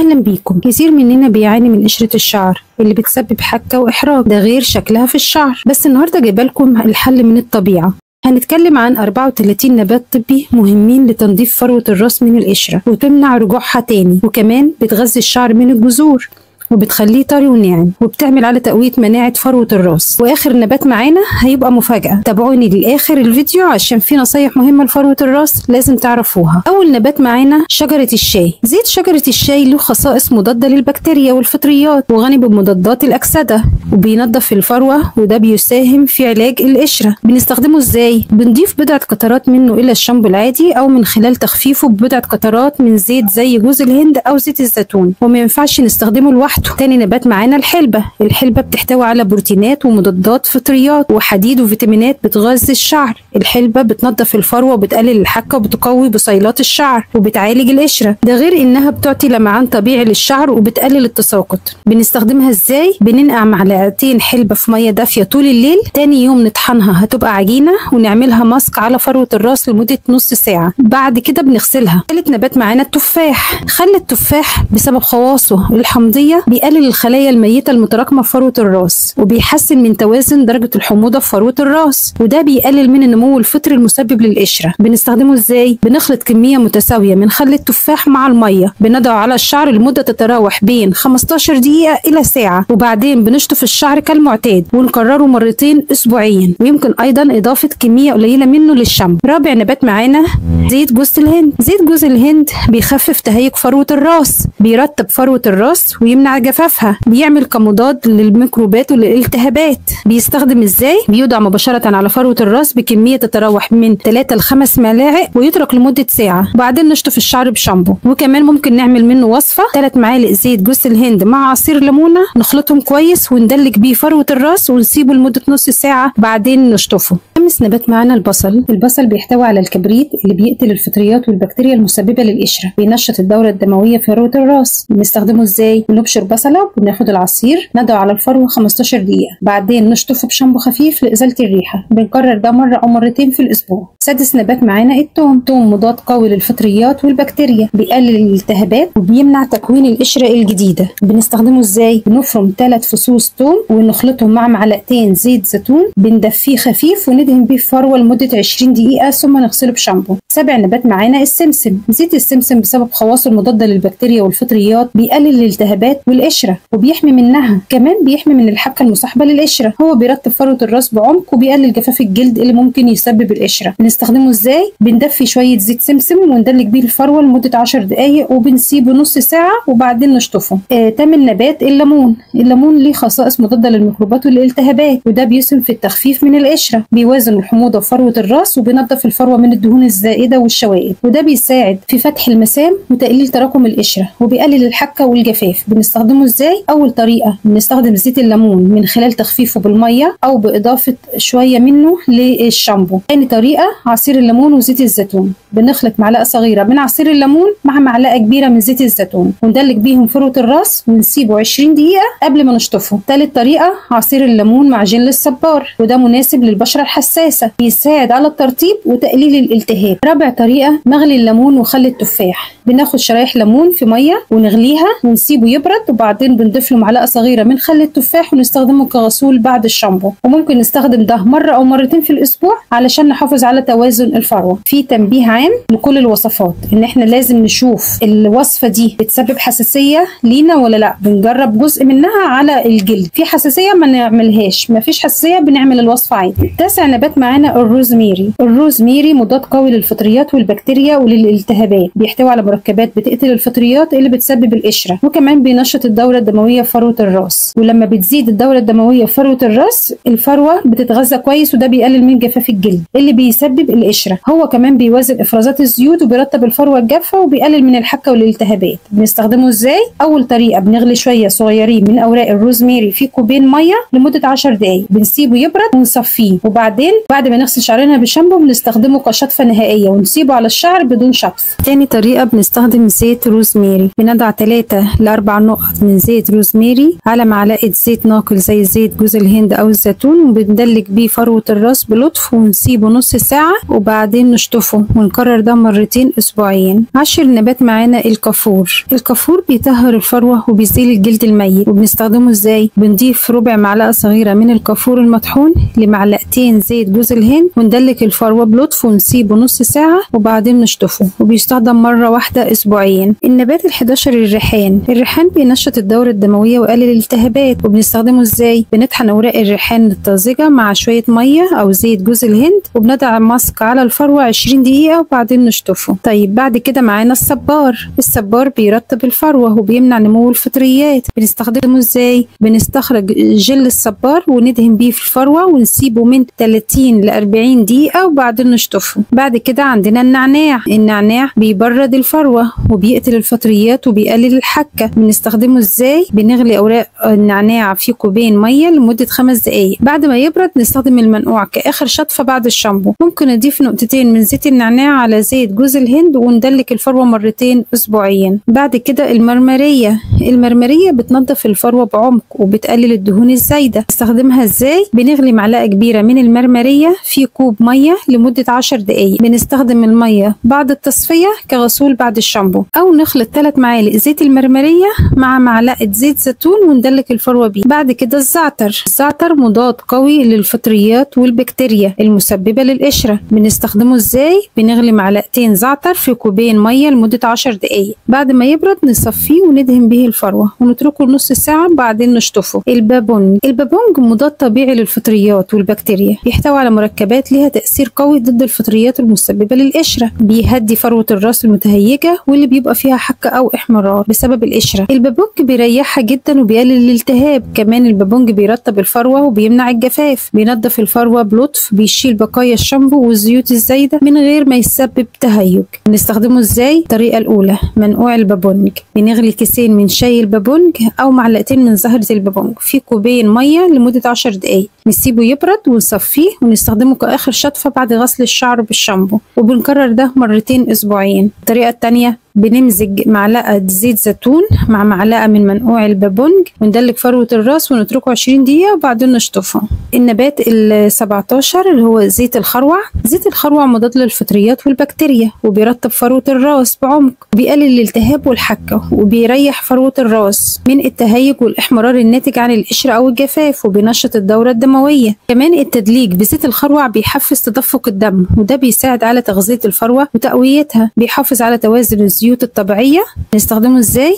اهلا بيكم. كتير مننا بيعاني من قشرة الشعر اللي بتسبب حكة واحراج، ده غير شكلها في الشعر. بس النهارده جايبه لكم الحل من الطبيعة. هنتكلم عن 34 نبات طبي مهمين لتنظيف فروة الراس من القشرة وتمنع رجوعها تاني، وكمان بتغذي الشعر من الجذور وبتخليه طري وناعم، وبتعمل على تقوية مناعة فروة الراس. واخر نبات معانا هيبقى مفاجأة، تابعوني للاخر الفيديو عشان في نصايح مهمة لفروة الراس لازم تعرفوها. اول نبات معانا شجرة الشاي. زيت شجرة الشاي له خصائص مضادة للبكتيريا والفطريات وغني بمضادات الأكسدة وبينظف الفروة، وده بيساهم في علاج القشرة. بنستخدمه ازاي؟ بنضيف بضعة قطرات منه الى الشامبو العادي او من خلال تخفيفه ببضعة قطرات من زيت زي جوز الهند او زيت الزيتون، وما ينفعش نستخدمه لوحده. تاني نبات معانا الحلبة. الحلبة بتحتوي على بروتينات ومضادات فطريات وحديد وفيتامينات بتغذي الشعر. الحلبة بتنظف الفروة وبتقلل الحكة وبتقوي بصيلات الشعر وبتعالج القشرة، ده غير انها بتعطي لمعان طبيعي للشعر وبتقلل التساقط. بنستخدمها ازاي؟ بننقع معلقتين حلبة في مية دافية طول الليل، تاني يوم نطحنها هتبقى عجينة ونعملها ماسك على فروة الراس لمدة نص ساعة، بعد كده بنغسلها. ثالث نبات معانا التفاح. خل التفاح بسبب خواصه الحمضية بيقلل الخلايا الميتة المتراكمة في فروة الراس وبيحسن من توازن درجة الحموضة في فروة الراس، وده بيقلل من النمو الفطري المسبب للقشرة. بنستخدمه ازاي؟ بنخلط كمية متساوية من خل التفاح مع المية، بنضعه على الشعر لمدة تتراوح بين 15 دقيقة إلى ساعة، وبعدين بنشطف الشعر كالمعتاد ونكرره مرتين أسبوعيا، ويمكن أيضا إضافة كمية قليلة منه للشامبو. رابع نبات معانا زيت جوز الهند. زيت جوز الهند بيخفف تهيج فروة الراس، بيرطب فروة الراس ويمنع جفافها، بيعمل كمضاد للميكروبات وللالتهابات. بيستخدم ازاي؟ بيوضع مباشرة على فروة الراس بكمية تتراوح من 3 ل 5 ملاعق ويترك لمدة ساعة، وبعدين نشطف الشعر بشامبو. وكمان ممكن نعمل منه وصفة 3 معالق زيت جوز الهند مع عصير ليمونة، نخلطهم كويس وندلك بيه فروة الراس ونسيبه لمدة نص ساعة بعدين نشطفه. خامس نبات معانا البصل. البصل بيحتوي على الكبريت اللي بيقتل الفطريات والبكتيريا المسببة للقشرة، بينشط الدورة الدموية في فروة الراس. بنستخدمه ازاي؟ بنبشر بصلة وبناخد العصير نضعه على الفروة 15 دقيقة، بعدين نشطفه بشامبو خفيف لإزالة الريحة. بنكرر ده مرة أو مرتين في الأسبوع. سادس نبات معانا الثوم. الثوم مضاد قوي للفطريات والبكتيريا، بيقلل الالتهابات وبيمنع تكوين القشرة الجديدة. بنستخدمه ازاي؟ بنفرم 3 فصوص ثوم ونخلطهم مع معلقتين زيت زيتون، بندفيه خفيف وندهن بيه الفروة لمدة 20 دقيقة ثم نغسله بشامبو. سابع نبات معانا السمسم. زيت السمسم بسبب خواصه المضادة للبكتيريا والفطريات بيقلل الالتهابات والقشرة وبيحمي منها، كمان بيحمي من الحكة المصاحبة للقشرة. هو بيرطب فروة الراس بعمق وبيقلل جفاف الجلد اللي ممكن يسبب القشرة. بنستخدمه ازاي؟ بندفي شوية زيت سمسم وندلك بيه الفروة لمدة 10 دقايق وبنسيبه نص ساعة وبعدين نشطفه. تامن نبات الليمون. الليمون ليه خصائص مضادة للميكروبات والالتهابات، وده بيسهم في التخفيف من القشرة، بيوازن الحموضة في فروة الراس وبينظف الفروة من الدهون الزائدة والشوائب، وده بيساعد في فتح المسام وتقليل تراكم القشرة وبيقلل الحكة والجفاف. بنستخدمه ازاي؟ اول طريقة بنستخدم زيت الليمون من خلال تخفيفه بالمية او باضافة شوية منه للشامبو. تاني طريقة عصير الليمون وزيت الزيتون. بنخلط معلقة صغيرة من عصير الليمون مع معلقة كبيرة من زيت الزيتون وندلك بيهم فروة الراس ونسيبه 20 دقيقة قبل ما نشطفه. تالت طريقة عصير الليمون مع جل الصبار، وده مناسب للبشرة الحساسة، بيساعد على الترطيب وتقليل الالتهاب. رابع طريقة نغلي الليمون وخل التفاح. بناخد شرايح ليمون في مية ونغليها ونسيبه يبرد، وبعدين بنضيف له معلقة صغيرة من خل التفاح ونستخدمه كغسول بعد الشامبو. وممكن نستخدم ده مرة أو مرتين في الأسبوع علشان نحافظ على توازن الفروة. في تنبيه عام لكل الوصفات إن إحنا لازم نشوف الوصفة دي بتسبب حساسية لينا ولا لا، بنجرب جزء منها على الجلد، في حساسية ما نعملهاش، ما فيش حساسية بنعمل الوصفة عادي. 9 نبات معانا الروزميري. الروزميري مضاد قوي للفطريات والبكتيريا وللالتهابات، بيحتوي على مركبات بتقتل الفطريات اللي بتسبب القشرة، وكمان بينشط الدورة الدموية في فروة الراس. ولما بتزيد الدورة الدموية في فروة الراس الفروة بتتغذى كويس، وده بيقلل من جفاف الجلد اللي بيسبب القشرة. هو كمان بيوازن افرازات الزيوت وبيرطب الفروة الجافة وبيقلل من الحكة والالتهابات. بنستخدمه ازاي؟ اول طريقة بنغلي شوية صغيرين من اوراق الروزميري في كوبين مية لمدة 10 دقايق، بنسيبه يبرد ونصفيه، وبعدين بالليل. بعد ما نغسل شعرنا بالشامبو بنستخدمه كشطفة نهائية ونسيبه على الشعر بدون شطف. تاني طريقة بنستخدم زيت روزماري. بنضع 3 ل 4 نقط من زيت روزماري على معلقة زيت ناقل زي زيت جوز الهند أو الزيتون، وبندلك بيه فروة الراس بلطف ونسيبه نص ساعة وبعدين نشطفه، ونكرر ده مرتين أسبوعيا. 10 نبات معانا الكافور. الكافور بيطهر الفروة وبيزيل الجلد الميت. وبنستخدمه ازاي؟ بنضيف ربع معلقة صغيرة من الكافور المطحون لمعلقتين زيت جوز الهند، وندلك الفروة بلطف ونسيبه نص ساعة وبعدين نشطفه، وبيستخدم مرة واحدة أسبوعيا. النبات ال11 الريحان. الريحان بينشط الدورة الدموية ويقلل الالتهابات. وبنستخدمه ازاي؟ بنطحن أوراق الريحان الطازجة مع شوية مية أو زيت جوز الهند، وبنضع ماسك على الفروة 20 دقيقة وبعدين نشطفه. طيب بعد كده معانا الصبار. الصبار بيرطب الفروة وبيمنع نمو الفطريات. بنستخدمه ازاي؟ بنستخرج جل الصبار وندهن بيه في الفروة ونسيبه من 30 ل 40 دقيقة وبعدين نشطفه. بعد كده عندنا النعناع. النعناع بيبرد الفروة وبيقتل الفطريات وبيقلل الحكة. بنستخدمه ازاي؟ بنغلي أوراق النعناع في كوبين مية لمدة 5 دقايق. بعد ما يبرد نستخدم المنقوع كآخر شطفة بعد الشامبو. ممكن نضيف نقطتين من زيت النعناع على زيت جوز الهند وندلك الفروة مرتين أسبوعيا. بعد كده المرمرية. المرمرية بتنظف الفروة بعمق وبتقلل الدهون الزايدة. نستخدمها ازاي؟ بنغلي معلقة كبيرة من المرمرية في كوب مية لمدة 10 دقايق. بنستخدم المية بعد التصفية كغسول بعد الشامبو، أو نخلط 3 معالق زيت المرمرية مع معلقة زيت زيتون وندلك الفروة بيه. بعد كده الزعتر. الزعتر مضاد قوي للفطريات والبكتيريا المسببة للقشرة. بنستخدمه ازاي؟ بنغلي معلقتين زعتر في كوبين مية لمدة 10 دقايق. بعد ما يبرد نصفيه وندهن به الفروة ونتركه نص ساعة بعدين نشطفه. البابونج. البابونج مضاد طبيعي للفطريات والبكتيريا، بيحتوي على مركبات ليها تأثير قوي ضد الفطريات المسببة للقشرة. بيهدي فروة الراس المتهيجة واللي بيبقى فيها حكة أو إحمرار بسبب القشرة. البابونج بيريحها جدا وبيقلل الالتهاب. كمان البابونج بيرطب الفروة وبيمنع الجفاف. بينظف الفروة بلطف، بيشيل بقايا الشامبو والزيوت الزايدة من غير ما يسبب تهيج. بنستخدمه ازاي؟ الطريقة الأولى منقوع البابونج. بنغلي كيسين من شاي البابونج أو معلقتين من زهرة البابونج في كوبين مية لمدة 10 دقايق. نسيبه يبرد ونصفيه ونستخدمه كآخر شطفة بعد غسل الشعر بالشامبو، وبنكرر ده مرتين أسبوعيا. الطريقة التانية بنمزج معلقة زيت زيتون مع معلقة من منقوع البابونج وندلك فروة الراس ونتركه 20 دقيقة وبعدين نشطفه. النبات ال17 اللي هو زيت الخروع. زيت الخروع مضاد للفطريات والبكتيريا وبيرطب فروة الراس بعمق وبيقلل الالتهاب والحكة وبيريح فروة الراس من التهيج والإحمرار الناتج عن القشرة أو الجفاف، وبينشط الدورة الدموية. كمان التدليك بزيت الخروع بيحفز تدفق الدم وده بيساعد على تغذية الفروة وتقويتها. بيحافظ على توازن الزيوت الطبيعية. نستخدمه ازاي؟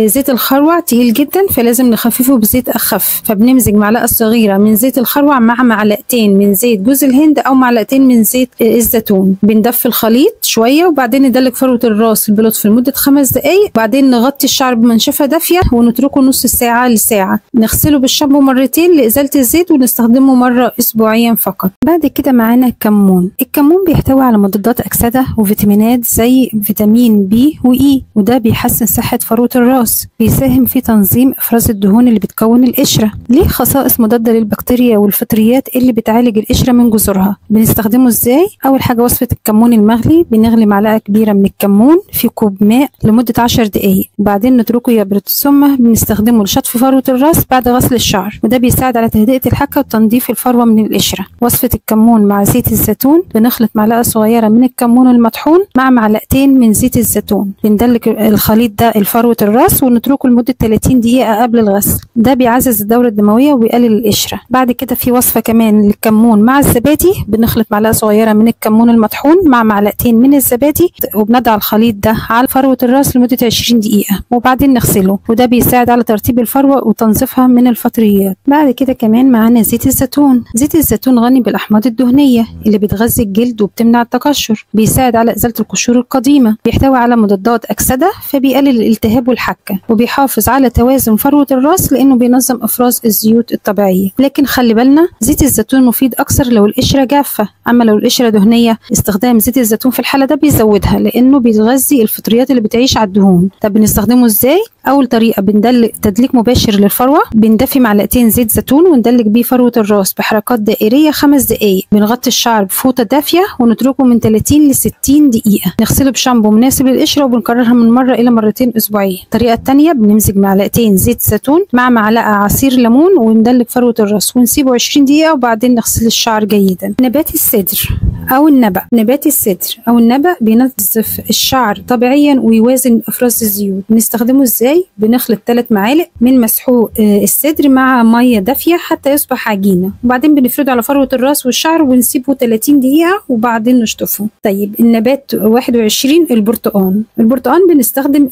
زيت الخروع تقيل جدا فلازم نخففه بزيت أخف، فبنمزج معلقة صغيرة من زيت الخروع مع معلقتين من زيت جوز الهند أو معلقتين من زيت الزيتون. بندفي الخليط شوية وبعدين ندلك فروة الراس بلطف لمدة 5 دقايق. بعدين نغطي الشعر بمنشفة دافية ونتركه نص ساعة لساعة. نغسله بالشامبو مرتين لإزالة الزيت ونستخدمه مرة أسبوعيا فقط. بعد كده معانا الكمون. الكمون بيحتوي على مضادات أكسدة وفيتامينات زي فيتامين بي وإي، وده بيحسن صحة فروة الراس. بيساهم في تنظيم إفراز الدهون اللي بتكون القشرة. ليه خصائص مضادة للبكتيريا والفطريات اللي بتعالج القشرة من جذورها. بنستخدمه ازاي؟ أول حاجة وصفة الكمون المغلي. بنغلي معلقة كبيرة من الكمون في كوب ماء لمدة 10 دقايق وبعدين نتركه يبرد، ثم بنستخدمه لشطف فروة الراس بعد غسل الشعر، وده بيساعد على تهدئة الحكة وتنظيف الفروة من القشرة. وصفة الكمون مع زيت الزيتون. بنخلط معلقة صغيرة من الكمون المطحون مع معلقتين من زيت الزيتون. بندلك الخليط ده لفروة الراس ونتركه لمدة 30 دقيقة قبل الغسل. ده بيعزز الدورة الدموية وبيقلل القشرة. بعد كده في وصفة كمان للكمون مع الزبادي. بنخلط معلقة صغيرة من الكمون المطحون مع معلقتين من الزبادي وبنضع الخليط ده على فروة الراس لمدة 20 دقيقة وبعدين نغسله، وده بيساعد على ترطيب الفروة وتنظيفها من الفطريات. بعد كده كمان معانا زيت الزيتون. زيت الزيتون غني بالأحماض الدهنية اللي بتغذي الجلد وبتمنع التقشر. بيساعد على إزالة القشور القديمة. بيحتوي على مضادات أكسدة فبيقلل الالتهاب والحكة، وبيحافظ على توازن فروة الراس لأنه بينظم إفراز الزيوت الطبيعية. لكن خلي بالنا زيت الزيتون مفيد أكثر لو القشرة جافة، أما لو القشرة دهنية استخدام زيت الزيتون في الحالة ده بيزودها لأنه بيغذي الفطريات اللي بتعيش على الدهون. طب بنستخدمه إزاي؟ اول طريقه بندلك تدليك مباشر للفروه، بندفي معلقتين زيت زيتون وندلك بيه فروه الراس بحركات دائريه 5 دقائق. بنغطي الشعر بفوطه دافيه ونتركه من 30 ل 60 دقيقه. نغسله بشامبو مناسب للقشره وبنكررها من مره الى مرتين اسبوعيا. الطريقه الثانيه بنمزج معلقتين زيت زيتون مع معلقه عصير ليمون وندلك فروه الراس ونسيبه 20 دقيقه وبعدين نغسل الشعر جيدا. نبات السدر او النبأ. نبات السدر او النبأ بينظف الشعر طبيعيا ويوازن افراز الزيوت. بنستخدمه ازاي؟ بنخلط 3 معالق من مسحوق السدر مع ميه دافيه حتى يصبح عجينه، وبعدين بنفرده على فروه الراس والشعر ونسيبه 30 دقيقه وبعدين نشطفه. طيب النبات 21 البرتقال. البرتقال بنستخدم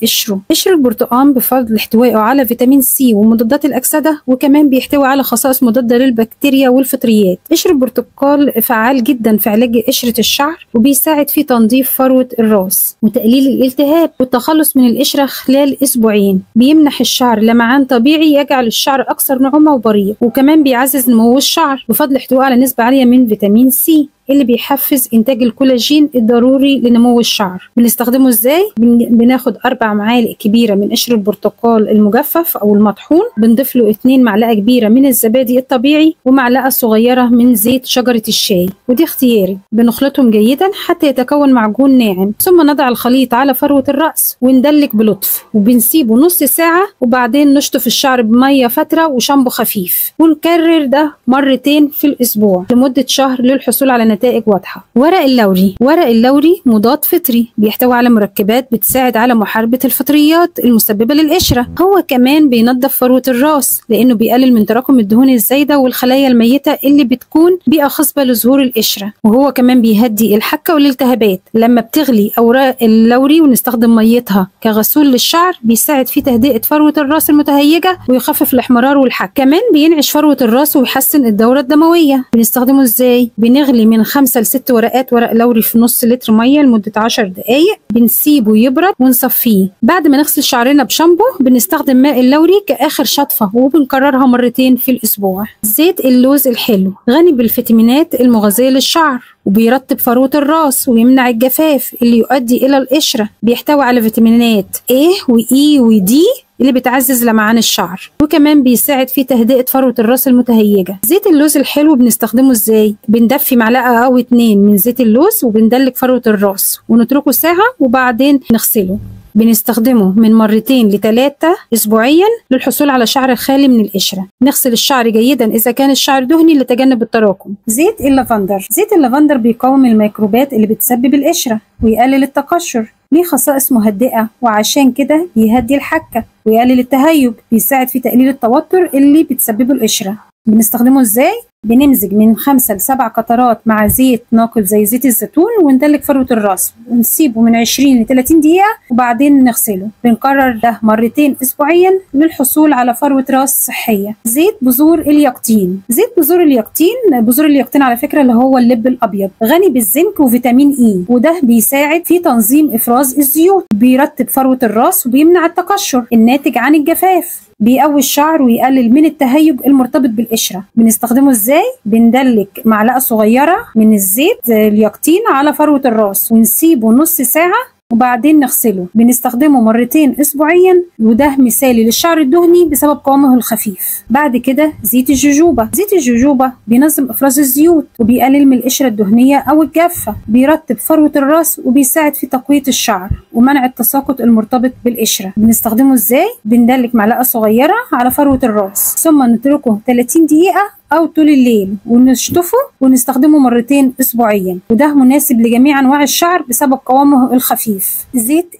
قشر البرتقال بفضل احتوائه على فيتامين سي ومضادات الاكسده، وكمان بيحتوي على خصائص مضاده للبكتيريا والفطريات. قشر البرتقال فعال جدا في علاج قشره الشعر وبيساعد في تنظيف فروه الراس وتقليل الالتهاب والتخلص من القشره خلال اسبوعين. بيمنح الشعر لمعان طبيعي يجعل الشعر اكثر نعومه وبريق، وكمان بيعزز نمو الشعر بفضل احتوائه على نسبه عاليه من فيتامين سي اللي بيحفز انتاج الكولاجين الضروري لنمو الشعر. بنستخدمه ازاي؟ بناخد 4 معالق كبيره من قشر البرتقال المجفف او المطحون، بنضيف له 2 معلقه كبيره من الزبادي الطبيعي ومعلقه صغيره من زيت شجره الشاي، ودي اختياري. بنخلطهم جيدا حتى يتكون معجون ناعم، ثم نضع الخليط على فروه الراس وندلك بلطف وبنسيبه نص ساعه وبعدين نشطف الشعر بميه فتره وشامبو خفيف، ونكرر ده مرتين في الاسبوع لمده شهر للحصول على نتائج واضحه. ورق اللوري مضاد فطري بيحتوي على مركبات بتساعد على محاربه الفطريات المسببه للقشره. هو كمان بينظف فروه الراس لانه بيقلل من تراكم الدهون الزايده والخلايا الميته اللي بتكون بيئه خصبه لظهور القشره، وهو كمان بيهدي الحكه والالتهابات. لما بتغلي اوراق اللوري ونستخدم ميتها كغسول للشعر بيساعد في تهدئه فروه الراس المتهيجه ويخفف الاحمرار والحك. كمان بينعش فروه الراس ويحسن الدوره الدمويه. بنستخدمه ازاي؟ بنغلي من 5 ل 6 ورقات ورق لوري في نص لتر ميه لمده 10 دقائق، بنسيبه يبرد ونصفيه. بعد ما نغسل شعرنا بشامبو بنستخدم ماء اللوري كآخر شطفه وبنكررها مرتين في الاسبوع. زيت اللوز الحلو غني بالفيتامينات المغذيه للشعر وبيرطب فروة الراس ويمنع الجفاف اللي يؤدي إلى القشرة. بيحتوي على فيتامينات A و E و D اللي بتعزز لمعان الشعر، وكمان بيساعد في تهدئة فروة الراس المتهيجة. زيت اللوز الحلو بنستخدمه ازاي؟ بندفي معلقة أو 2 من زيت اللوز وبندلك فروة الراس ونتركه ساعة وبعدين نغسله. بنستخدمه من 2 ل 3 أسبوعيا للحصول على شعر خالي من القشرة. نغسل الشعر جيدا إذا كان الشعر دهني لتجنب التراكم. زيت اللافندر بيقاوم الميكروبات اللي بتسبب القشرة ويقلل التقشر، ليه خصائص مهدئة وعشان كده بيهدي الحكة ويقلل التهيج، بيساعد في تقليل التوتر اللي بتسببه القشرة. بنستخدمه ازاي؟ بنمزج من 5 ل 7 قطرات مع زيت ناقل زي زيت الزيتون وندلك فروة الراس ونسيبه من 20 ل 30 دقيقة وبعدين نغسله. بنكرر ده مرتين أسبوعيا للحصول على فروة راس صحية. زيت بذور اليقطين. بذور اليقطين على فكرة اللي هو اللب الأبيض غني بالزنك وفيتامين إي، وده بيساعد في تنظيم إفراز الزيوت، بيرطب فروة الراس وبيمنع التقشر الناتج عن الجفاف، بيقوي الشعر ويقلل من التهيج المرتبط بالقشرة. بنستخدمه ازاي؟ بندلك معلقة صغيرة من الزيت اليقطين على فروة الراس ونسيبه نص ساعة وبعدين نغسله. بنستخدمه مرتين أسبوعيا وده مثالي للشعر الدهني بسبب قوامه الخفيف. بعد كده زيت الجوجوبا بينظم إفراز الزيوت وبيقلل من القشرة الدهنية أو الجافة، بيرطب فروة الراس وبيساعد في تقوية الشعر ومنع التساقط المرتبط بالقشرة. بنستخدمه ازاي؟ بندلك معلقة صغيرة على فروة الراس ثم نتركه 30 دقيقة أو طول الليل ونشطفه ونستخدمه مرتين أسبوعيا، وده مناسب لجميع أنواع الشعر بسبب قوامه الخفيف. زيت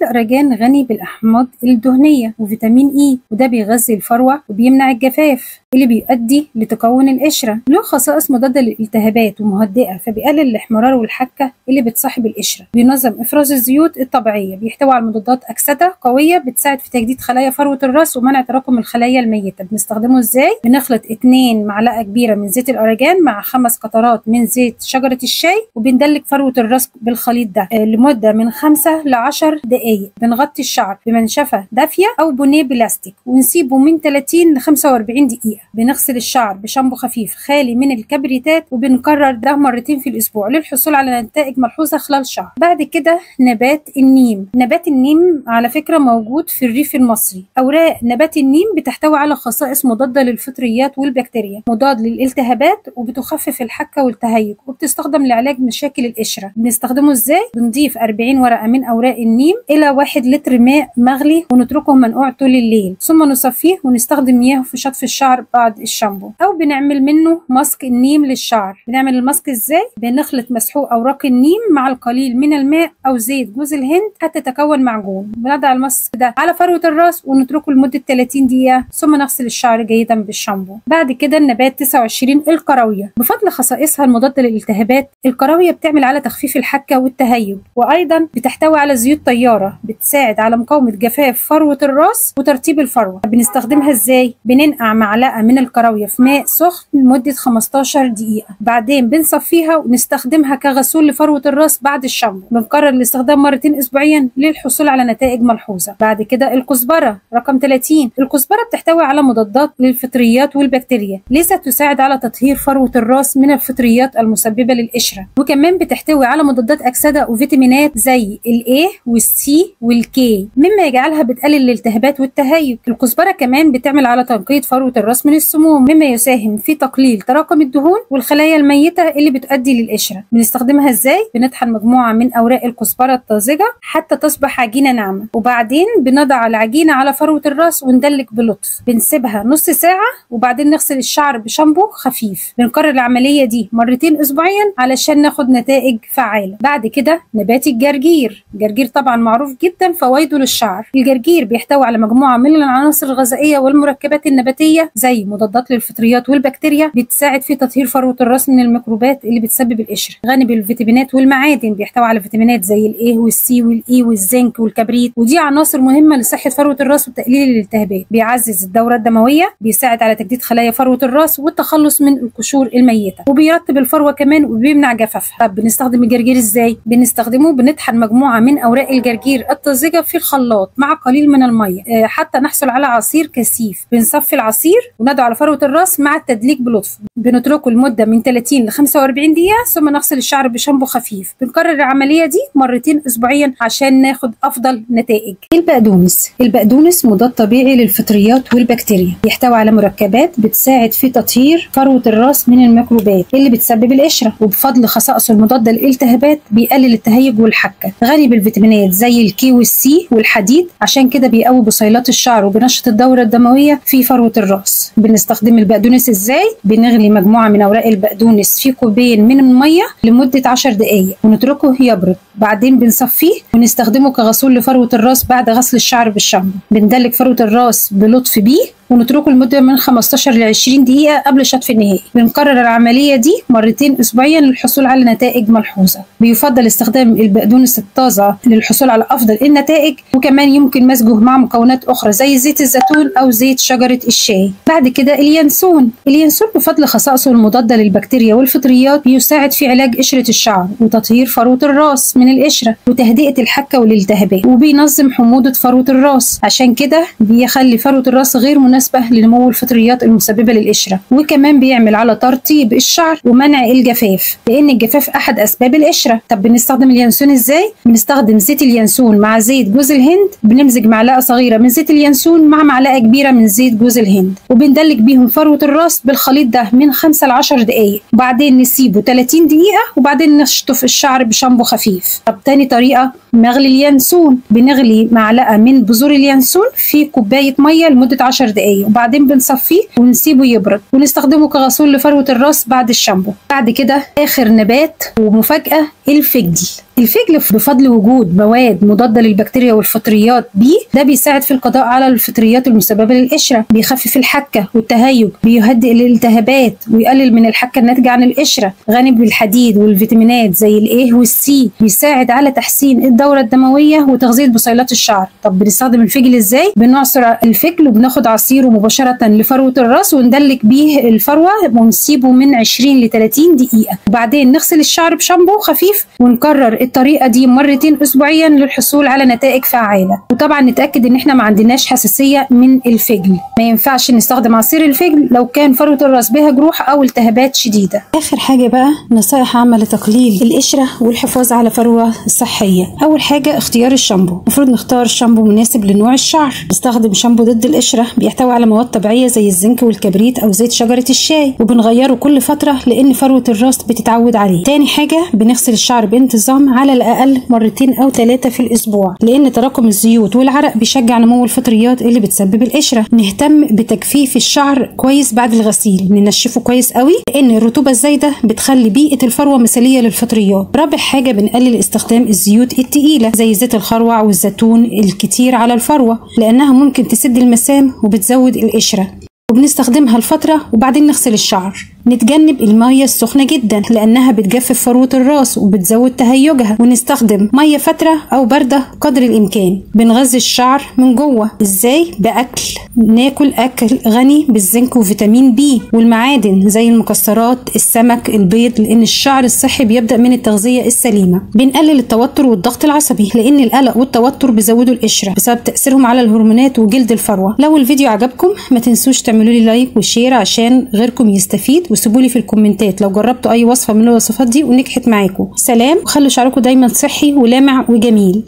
الأرجان غني بالأحماض الدهنية وفيتامين إي، وده بيغذي الفروة وبيمنع الجفاف اللي بيؤدي لتكون القشرة. له خصائص مضادة للالتهابات ومهدئة، فبيقلل الاحمرار والحكة اللي بتصاحب القشرة. بينظم إفراز الزيوت الطبيعية، بيحتوي على مضادات أكسدة قوية بتساعد في تجديد خلايا فروة الراس ومنع تراكم الخلايا الميتة. بنستخدمه ازاي؟ بنخلط 2 معلقة كبيرة من زيت الأرجان مع 5 قطرات من زيت شجرة الشاي، وبندلك فروة الراس بالخليط ده لمدة من 5 ل 10 دقايق. بنغطي الشعر بمنشفة دافية أو بونيه بلاستيك ونسيبه من 30 ل 45 دقيقة. بنغسل الشعر بشامبو خفيف خالي من الكبريتات، وبنكرر ده مرتين في الأسبوع للحصول على نتائج ملحوظة خلال شهر. بعد كده نبات النيم. نبات النيم على فكرة موجود في الريف المصري. أوراق نبات النيم بتحتوي على خصائص مضادة للفطريات والبكتيريا، مضاد للالتهابات، وبتخفف الحكة والتهيج، وبتستخدم لعلاج مشاكل القشرة. بنستخدمه ازاي؟ بنضيف 40 ورقة من أوراق النيم إلى 1 لتر ماء مغلي ونتركه منقوع طول الليل، ثم نصفيه ونستخدم مياه في شطف الشعر بعد الشامبو. أو بنعمل منه ماسك النيم للشعر. بنعمل الماسك ازاي؟ بنخلط مسحوق أوراق النيم مع القليل من الماء أو زيت جوز الهند حتى تكون معجون. بنضع الماسك ده على فروة الراس ونتركه لمدة 30 دقيقة، ثم نغسل الشعر جيدا بالشامبو. بعد كده النبات 29 الكراوية. بفضل خصائصها المضادة للالتهابات، الكراوية بتعمل على تخفيف الحكة والتهيج، وأيضا بتحتوي على زيوت طيارة بتساعد على مقاومة جفاف فروة الراس وترطيب الفروة. بنستخدمها ازاي؟ بننقع معلقة من الكراوية في ماء سخن لمدة 15 دقيقة، بعدين بنصفيها ونستخدمها كغسول لفروة الراس بعد الشامبو. بنكرر الاستخدام مرتين أسبوعيا للحصول على نتائج ملحوظة. بعد كده الكزبرة رقم 30. الكزبرة بتحتوي على مضادات للفطريات والبكتيريا، لذا تساعد على تطهير فروة الراس من الفطريات المسببة للقشرة، وكمان بتحتوي على مضادات أكسدة وفيتامينات زي الA والC والK، مما يجعلها بتقلل الالتهابات والتهيج. الكزبرة كمان بتعمل على تنقية فروة الراس من السموم، مما يساهم في تقليل تراكم الدهون والخلايا الميتة اللي بتؤدي للقشرة. بنستخدمها ازاي؟ بنطحن مجموعة من أوراق الكزبرة الطازجة حتى تصبح عجينة ناعمة، وبعدين بنضع العجينة على فروة الراس وندلك بلطف. بنسيبها نص ساعة وبعدين نغسل الشعر بشامبو خفيف. بنكرر العملية دي مرتين أسبوعيا علشان ناخد نتائج فعالة. بعد كده نبات الجرجير. الجرجير طبعا معروف جدا فوائده للشعر. الجرجير بيحتوي على مجموعة من العناصر الغذائية والمركبات النباتية زي مضادات للفطريات والبكتيريا، بتساعد في تطهير فروة الراس من الميكروبات اللي بتسبب القشرة. غني بالفيتامينات والمعادن، بيحتوي على فيتامينات زي الA والC والE والزنك والكبريت، ودي عناصر مهمة لصحة فروة الراس وتقليل الالتهابات. بيعزز الدورة الدموية، بيساعد على تجديد خلايا فروة الراس والتخلص من القشور الميتة، وبيرطب الفروة كمان وبيمنع جفافها. طب بنستخدم الجرجير ازاي؟ بنستخدمه بنطحن مجموعة من أوراق الجرجير الطازجة في الخلاط مع قليل من المية حتى نحصل على عصير كثيف. بنصفي العصير ونضعه على فروة الراس مع التدليك بلطف. بنتركه لمدة من 30 ل 45 دقيقة، ثم نغسل الشعر بشامبو خفيف. بنكرر العملية دي مرتين أسبوعيا عشان ناخد أفضل نتائج. البقدونس. البقدونس مضاد طبيعي للفطريات والبكتيريا، يحتوي على مركبات بتساعد في تطهير فروة الراس من الميكروبات اللي بتسبب القشرة، وبفضل خصائصه المضادة للالتهابات بيقلل التهيج والحكة. غني بالفيتامينات زي الكي والسي والحديد، عشان كده بيقوي بصيلات الشعر وبينشط الدورة الدموية في فروة الراس. بنستخدم البقدونس ازاي؟ بنغلي مجموعة من أوراق البقدونس في كوبين من المية لمدة 10 دقايق ونتركه يبرد، بعدين بنصفيه ونستخدمه كغسول لفروة الراس بعد غسل الشعر بالشامبو. بندلك فروة الراس بلطف بيه ونتركه لمدة من 15 ل 20 دقيقة قبل الشطف النهائي. بنكرر العملية دي مرتين أسبوعيا للحصول على نتائج ملحوظة. بيفضل استخدام البقدونس الطازة للحصول على أفضل النتائج، وكمان يمكن مزجه مع مكونات أخرى زي زيت الزيتون أو زيت شجرة الشاي. بعد كده اليانسون. اليانسون بفضل خصائصه المضادة للبكتيريا والفطريات بيساعد في علاج قشرة الشعر وتطهير فروة الراس من القشرة وتهدئة الحكة والالتهابات، وبينظم حموضة فروة الراس، عشان كده بيخلي فروة الراس غير مناسبة لنمو الفطريات المسببة للقشرة. وكمان بيعمل على ترطيب الشعر ومنع الجفاف، لأن الجفاف أحد أسباب القشرة. طب بنستخدم اليانسون إزاي؟ بنستخدم زيت اليانسون مع زيت جوز الهند. بنمزج معلقة صغيرة من زيت اليانسون مع معلقة كبيرة من زيت جوز الهند، وبندلك بيهم فروة الراس بالخليط ده من 5 ل 10 دقايق، وبعدين نسيبه 30 دقيقة، وبعدين نشطف الشعر بشامبو خفيف. طب تاني طريقة، نغلي اليانسون. بنغلي معلقة من بذور اليانسون في كوباية مية لمدة 10 دقايق، وبعدين بنصفيه ونسيبه يبرد ونستخدمه كغسول لفروة الراس بعد الشامبو. بعد كده آخر نبات ومفاجأة، الفجل. الفجل بفضل وجود مواد مضادة للبكتيريا والفطريات بيه ده بيساعد في القضاء على الفطريات المسببة للقشرة، بيخفف الحكة والتهيج، بيهدئ الالتهابات ويقلل من الحكة الناتجة عن القشرة، غني بالحديد والفيتامينات زي الايه والسي، بيساعد على تحسين الدورة الدموية وتغذية بصيلات الشعر. طب بنستخدم الفجل ازاي؟ بنعصر الفجل وبناخد عصيره مباشرة لفروة الراس وندلك بيه الفروة ونسيبه من 20 ل 30 دقيقة، وبعدين نغسل الشعر بشامبو خفيف ونكرر الطريقة دي مرتين أسبوعيا للحصول على نتائج فعالة. وطبعا نتأكد ان احنا ما عندناش حساسية من الفجل. ما ينفعش نستخدم عصير الفجل لو كان فروة الراس بها جروح او التهابات شديدة. اخر حاجة بقى نصائح عامة لتقليل القشرة والحفاظ على فروة صحية. اول حاجة اختيار الشامبو، المفروض نختار شامبو مناسب لنوع الشعر. نستخدم شامبو ضد القشرة بيحتوي على مواد طبيعية زي الزنك والكبريت او زيت شجرة الشاي، وبنغيره كل فترة لان فروة الراس بتتعود عليه. تاني حاجة بنغسل الشعر بانتظام على الاقل مرتين او 3 في الاسبوع، لان تراكم الزيوت والعرق بيشجع نمو الفطريات اللي بتسبب القشرة. نهتم بتجفيف الشعر كويس بعد الغسيل، ننشفه كويس قوي لان الرطوبة الزايدة بتخلي بيئة الفروة مثالية للفطريات. رابع حاجة بنقلل استخدام الزيوت التقيلة زي زيت الخروع والزيتون الكتير على الفروة، لانها ممكن تسد المسام وبتزود القشرة، وبنستخدمها لفترة وبعدين نغسل الشعر. نتجنب المية السخنة جدا لأنها بتجفف فروة الراس وبتزود تهيجها، ونستخدم مية فترة أو باردة قدر الإمكان. بنغذي الشعر من جوه إزاي؟ بأكل، ناكل أكل غني بالزنك وفيتامين بي والمعادن زي المكسرات، السمك، البيض، لأن الشعر الصحي بيبدأ من التغذية السليمة. بنقلل التوتر والضغط العصبي لأن القلق والتوتر بيزودوا القشرة بسبب تأثيرهم على الهرمونات وجلد الفروة. لو الفيديو عجبكم ما تنسوش تعملوا لي لايك وشير عشان غيركم يستفيد، وسيبوا لي في الكومنتات لو جربتوا اي وصفة من الوصفات دي ونجحت معاكم. سلام، وخلوا شعركم دايما صحي ولامع وجميل.